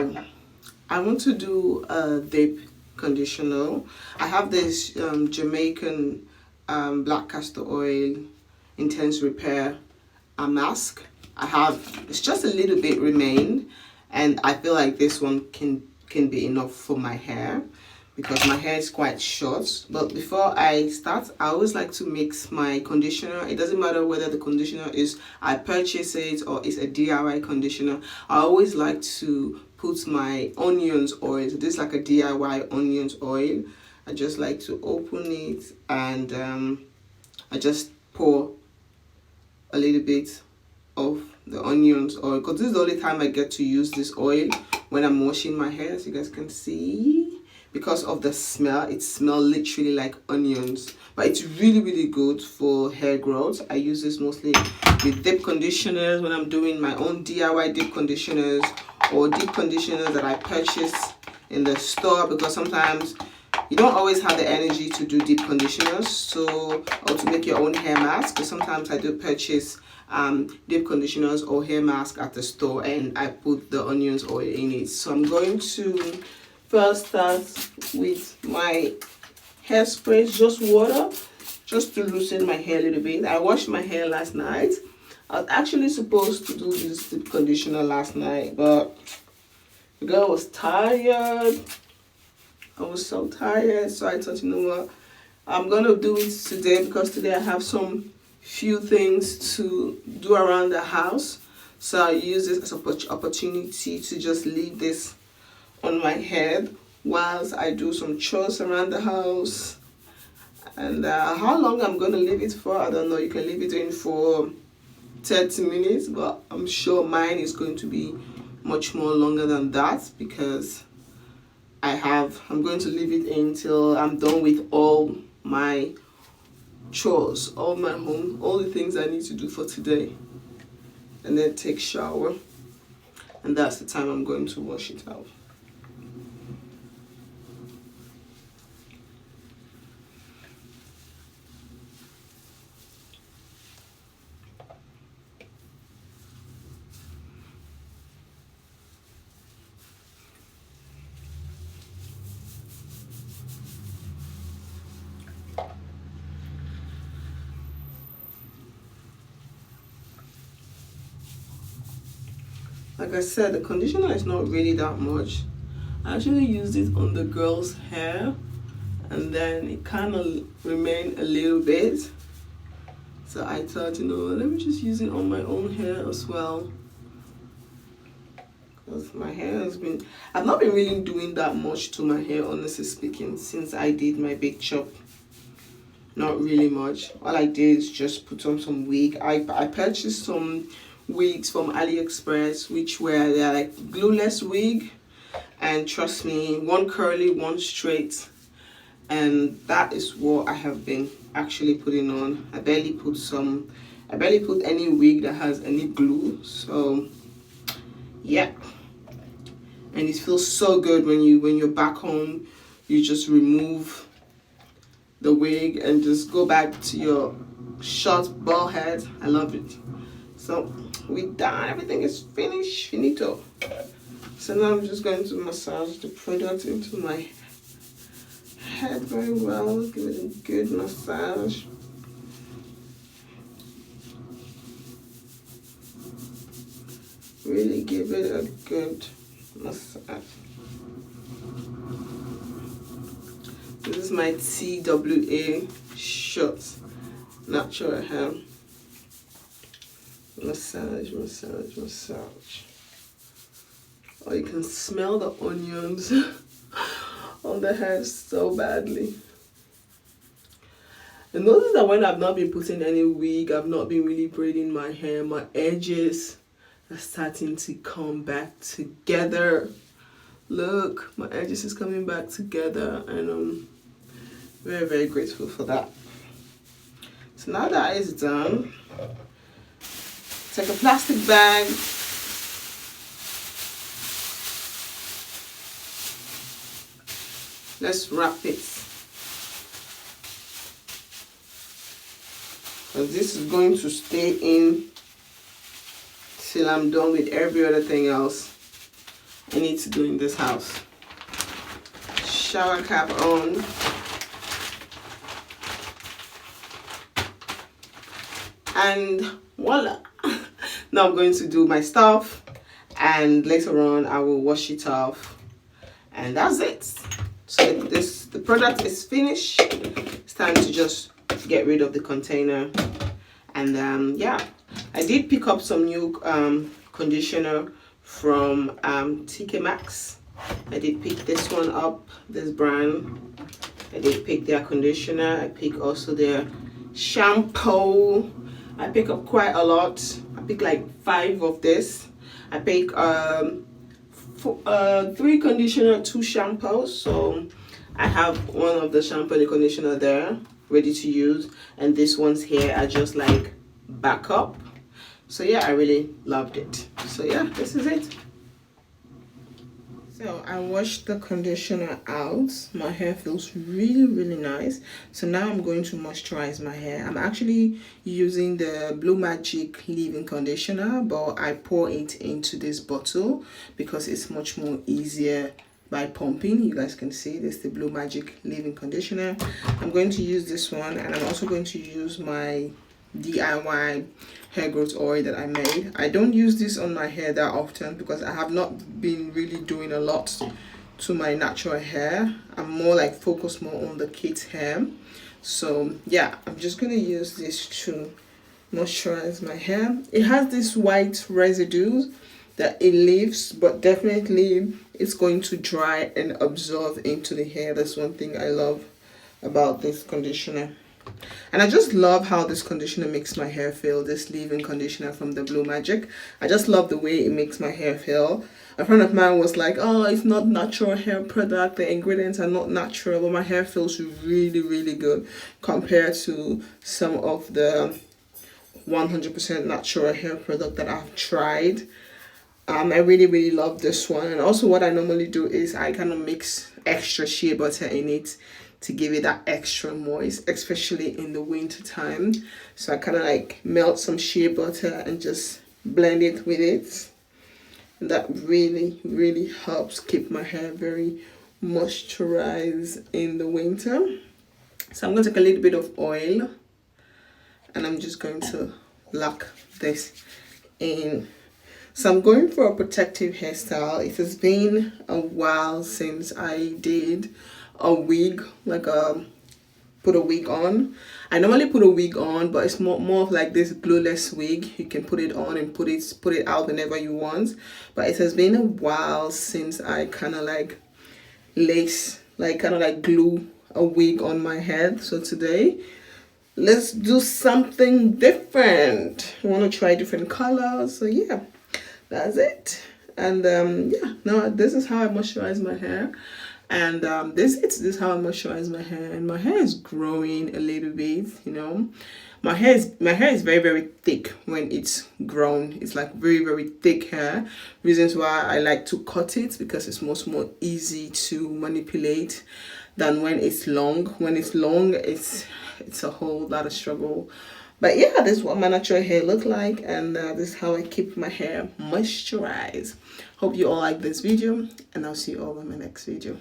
I want to do a deep conditioner. I have this Jamaican black castor oil intense repair mask. I have, it's just a little bit remain, and I feel like this one can be enough for my hair because my hair is quite short. But before I start, I always like to mix my conditioner. It doesn't matter whether the conditioner is I purchase it or it's a DIY conditioner. I always like to put my onions oil. So this is like a DIY onions oil. I just like to open it and I just pour a little bit of the onions oil because this is the only time I get to use this oil when I'm washing my hair, as you guys can see. Because of the smell, it smells literally like onions, but it's really good for hair growth. I use this mostly with deep conditioners when I'm doing my own DIY deep conditioners or deep conditioners that I purchase in the store, because sometimes you don't always have the energy to do deep conditioners, so, or to make your own hair mask. Because sometimes I do purchase deep conditioners or hair mask at the store and I put the onions oil in it. So I'm going to first start with my hairspray, just water, just to loosen my hair a little bit. I washed my hair last night. I was actually supposed to do this deep conditioner last night, but the girl was tired. I was so tired, so I thought, you know what, I'm gonna do it today because today I have some few things to do around the house. So I use this as an opportunity to just leave this on my head whilst I do some chores around the house. And how long I'm gonna leave it for, I don't know. You can leave it in for 30 minutes, but I'm sure mine is going to be much more longer than that because I'm going to leave it until I'm done with all my chores, all the things I need to do for today, and then take shower, and that's the time I'm going to wash it out. Like I said, the conditioner is not really that much. I actually used it on the girl's hair and then it kind of remained a little bit. So I thought, you know, let me just use it on my own hair as well. Because my hair I've not been really doing that much to my hair, honestly speaking, since I did my big chop. Not really much. All I did is just put on some wig. I purchased some wigs from AliExpress, which were, they're like glueless wig, and trust me, one curly, one straight, and that is what I have been actually putting on. I barely put any wig that has any glue, so yeah. And it feels so good when you're back home, you just remove the wig and just go back to your short bald head. I love it. So we're done. Everything is finished. Finito. So now I'm just going to massage the product into my head very well. Give it a good massage. Really give it a good massage. This is my TWA short natural hair. Massage, massage, massage. Oh, you can smell the onions on the hair so badly. And notice that when I've not been putting any wig, I've not been really braiding my hair, my edges are starting to come back together. Look, my edges is coming back together, and I'm very grateful for that. So now that is done, take a plastic bag, let's wrap it. So this is going to stay in till I'm done with every other thing else I need to do in this house. Shower cap on. And voila. Now I'm going to do my stuff, and later on I will wash it off, and that's it. So the product is finished. It's time to just get rid of the container. And yeah, I did pick up some new conditioner from TK Maxx. I did pick this one up, this brand. I did pick their conditioner. I pick also their shampoo. I pick up quite a lot. I pick like 5 of this. I pick 3 conditioner, 2 shampoos. So I have one of the shampoo and the conditioner there ready to use, and these ones here are just like backup. So yeah, I really loved it. So yeah, this is it. So I washed the conditioner out. My hair feels really nice. So now I'm going to moisturize my hair. I'm actually using the Blue Magic leave-in conditioner, but I pour it into this bottle because it's much more easier by pumping. You guys can see this, the Blue Magic leave-in conditioner. I'm going to use this one, and I'm also going to use my DIY hair growth oil that I made. I don't use this on my hair that often because I have not been really doing a lot to my natural hair. I'm more like focused more on the kids' hair. So yeah, I'm just gonna use this to moisturize my hair. It has this white residues that it leaves, but definitely it's going to dry and absorb into the hair. That's one thing I love about this conditioner. And I just love how this conditioner makes my hair feel, this leave-in conditioner from the Blue Magic. I just love the way it makes my hair feel. A friend of mine was like, oh, it's not natural hair product, the ingredients are not natural, but my hair feels really good compared to some of the 100% natural hair product that I've tried. I really love this one. And also what I normally do is I kind of mix extra shea butter in it to give it that extra moist, especially in the winter time. So I kind of like melt some shea butter and just blend it with it. And that really helps keep my hair very moisturized in the winter. So I'm going to take a little bit of oil, and I'm just going to lock this in. So I'm going for a protective hairstyle. It has been a while since I did a wig, like put a wig on. I normally put a wig on, but it's more of like this glueless wig. You can put it on and put it out whenever you want. But it has been a while since I kind of like glue a wig on my head. So today, let's do something different. I want to try different colors. So yeah, that's it. And yeah, now this is how I moisturize my hair. And this is how I moisturize my hair, and my hair is growing a little bit, you know. My hair is very thick when it's grown. It's like very thick hair. Reasons why I like to cut it, because it's much more easy to manipulate than when it's long. When it's long, it's a whole lot of struggle. But yeah, this is what my natural hair look like, and this is how I keep my hair moisturized. Hope you all like this video, and I'll see you all in my next video.